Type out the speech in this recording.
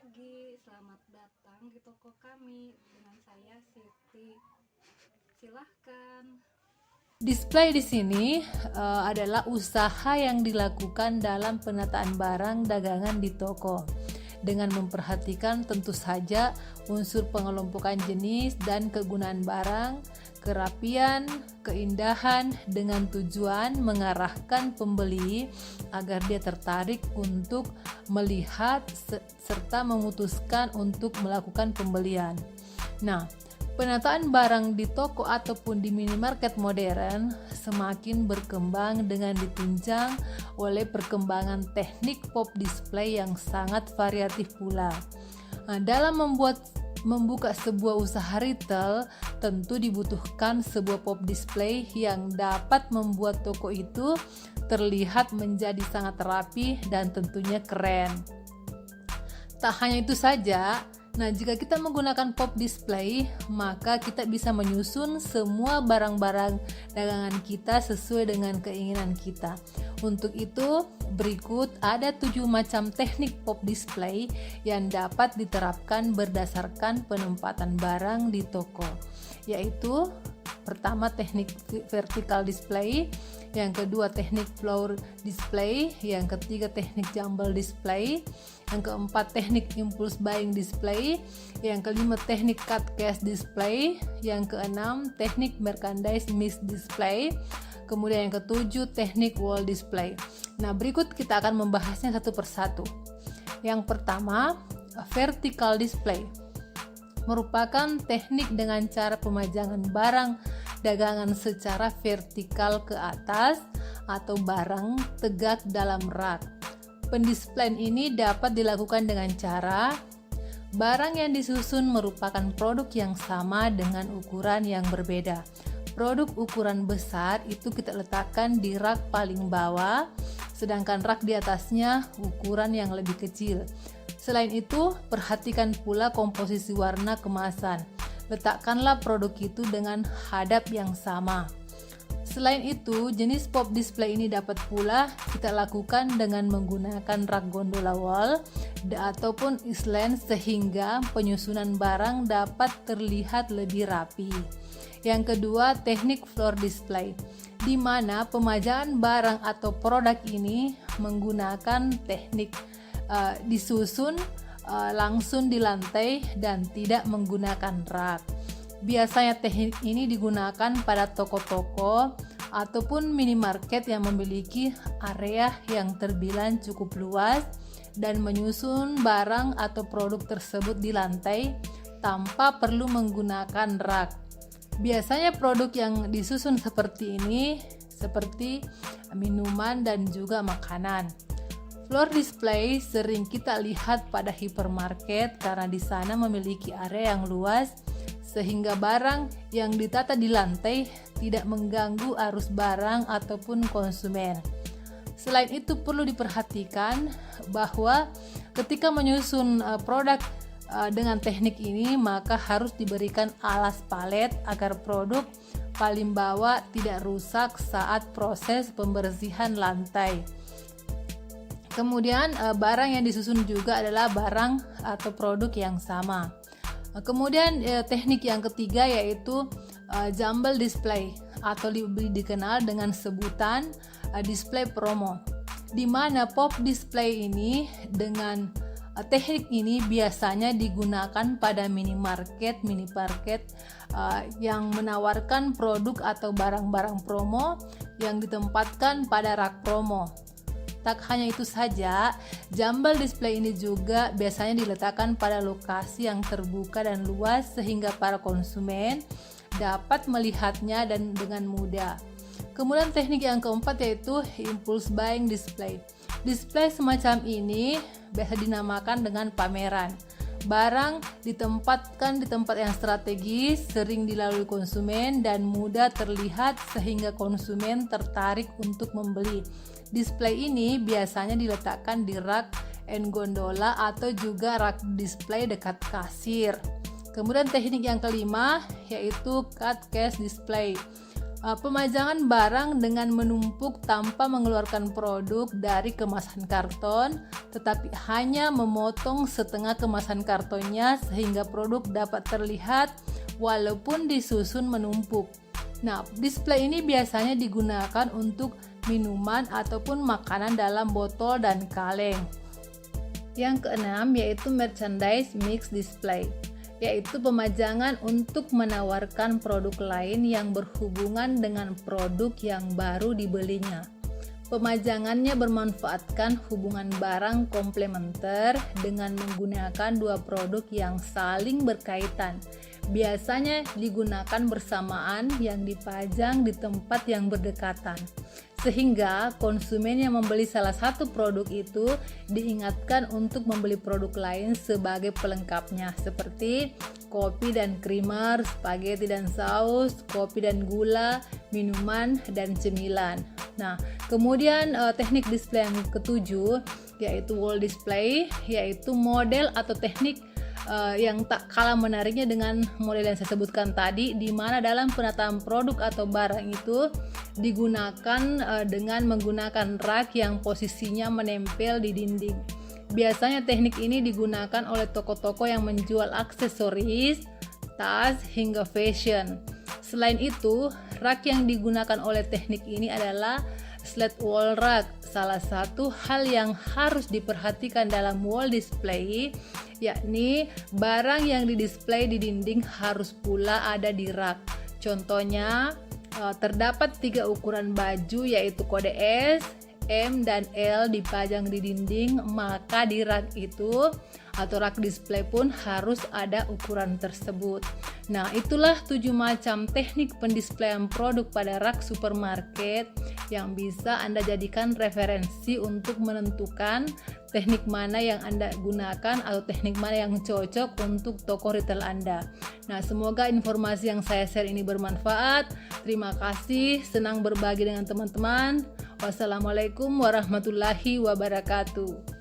pagi, selamat datang di toko kami. Dengan saya Siti. Silahkan. Display di sini adalah usaha yang dilakukan dalam penataan barang dagangan di toko dengan memperhatikan tentu saja unsur pengelompokan jenis dan kegunaan barang, kerapian, keindahan dengan tujuan mengarahkan pembeli agar dia tertarik untuk melihat serta memutuskan untuk melakukan pembelian. Nah, penataan barang di toko ataupun di minimarket modern semakin berkembang dengan ditunjang oleh perkembangan teknik pop display yang sangat variatif pula. Nah, dalam membuka sebuah usaha retail, tentu dibutuhkan sebuah pop display yang dapat membuat toko itu terlihat menjadi sangat rapi dan tentunya keren. Tak hanya itu saja, nah, jika kita menggunakan pop display, maka kita bisa menyusun semua barang-barang dagangan kita sesuai dengan keinginan kita. Untuk itu, berikut ada 7 macam teknik pop display yang dapat diterapkan berdasarkan penempatan barang di toko, yaitu pertama teknik vertical display, yang kedua teknik floor display, yang ketiga teknik jumble display, yang keempat teknik impulse buying display, yang kelima teknik cut cash display, yang keenam teknik merchandise mix display, kemudian yang ketujuh teknik wall display. Nah, berikut kita akan membahasnya satu persatu. Yang pertama, vertical display merupakan teknik dengan cara pemajangan barang dagangan secara vertikal ke atas atau barang tegak dalam rak. Pendisplayan ini dapat dilakukan dengan cara barang yang disusun merupakan produk yang sama dengan ukuran yang berbeda. Produk ukuran besar itu kita letakkan di rak paling bawah, sedangkan rak di atasnya ukuran yang lebih kecil. Selain itu, perhatikan pula komposisi warna kemasan. Letakkanlah produk itu dengan hadap yang sama. Selain itu, jenis pop display ini dapat pula kita lakukan dengan menggunakan rak gondola wall ataupun island sehingga penyusunan barang dapat terlihat lebih rapi. Yang kedua, teknik floor display, di mana pemajangan barang atau produk ini menggunakan teknik disusun langsung di lantai dan tidak menggunakan rak. Biasanya teknik ini digunakan pada toko-toko ataupun minimarket yang memiliki area yang terbilang cukup luas dan menyusun barang atau produk tersebut di lantai tanpa perlu menggunakan rak. Biasanya produk yang disusun seperti ini seperti minuman dan juga makanan. Floor display sering kita lihat pada hipermarket karena di sana memiliki area yang luas sehingga barang yang ditata di lantai tidak mengganggu arus barang ataupun konsumen. Selain itu perlu diperhatikan bahwa ketika menyusun produk dengan teknik ini maka harus diberikan alas palet agar produk paling bawah tidak rusak saat proses pembersihan lantai. Kemudian barang yang disusun juga adalah barang atau produk yang sama. Kemudian teknik yang ketiga yaitu jumble display atau lebih dikenal dengan sebutan display promo, di mana pop display ini dengan teknik ini biasanya digunakan pada minimarket yang menawarkan produk atau barang-barang promo yang ditempatkan pada rak promo. Tak hanya itu saja, jumble display ini juga biasanya diletakkan pada lokasi yang terbuka dan luas sehingga para konsumen dapat melihatnya dan dengan mudah. Kemudian teknik yang keempat yaitu impulse buying display. Display semacam ini biasa dinamakan dengan pameran. Barang ditempatkan di tempat yang strategis, sering dilalui konsumen dan mudah terlihat sehingga konsumen tertarik untuk membeli. Display ini biasanya diletakkan di rak and gondola atau juga rak display dekat kasir. Kemudian teknik yang kelima yaitu cut cash display. Pemajangan barang dengan menumpuk tanpa mengeluarkan produk dari kemasan karton, tetapi hanya memotong setengah kemasan kartonnya sehingga produk dapat terlihat walaupun disusun menumpuk. Nah, display ini biasanya digunakan untuk minuman ataupun makanan dalam botol dan kaleng. Yang keenam yaitu merchandise mix display, yaitu pemajangan untuk menawarkan produk lain yang berhubungan dengan produk yang baru dibelinya. Pemajangannya bermanfaatkan hubungan barang komplementer dengan menggunakan dua produk yang saling berkaitan. Biasanya digunakan bersamaan yang dipajang di tempat yang berdekatan, sehingga konsumen yang membeli salah satu produk itu diingatkan untuk membeli produk lain sebagai pelengkapnya, seperti kopi dan creamer, spaghetti dan saus, kopi dan gula, minuman dan cemilan. Nah, kemudian teknik display yang ketujuh yaitu wall display, yaitu model atau teknik yang tak kalah menariknya dengan model yang saya sebutkan tadi, di mana dalam penataan produk atau barang itu digunakan dengan menggunakan rak yang posisinya menempel di dinding. Biasanya teknik ini digunakan oleh toko-toko yang menjual aksesoris, tas, hingga fashion. Selain itu, rak yang digunakan oleh teknik ini adalah slat wall rack. Salah satu hal yang harus diperhatikan dalam wall display yakni barang yang didisplay di dinding harus pula ada di rak. Contohnya, terdapat 3 ukuran baju yaitu kode S, M, dan L dipajang di dinding, maka di rak itu atau rak display pun harus ada ukuran tersebut. Nah, itulah 7 macam teknik pendisplayan produk pada rak supermarket yang bisa Anda jadikan referensi untuk menentukan teknik mana yang Anda gunakan atau teknik mana yang cocok untuk toko retail Anda. Nah, semoga informasi yang saya share ini bermanfaat. Terima kasih, senang berbagi dengan teman-teman. Wassalamualaikum warahmatullahi wabarakatuh.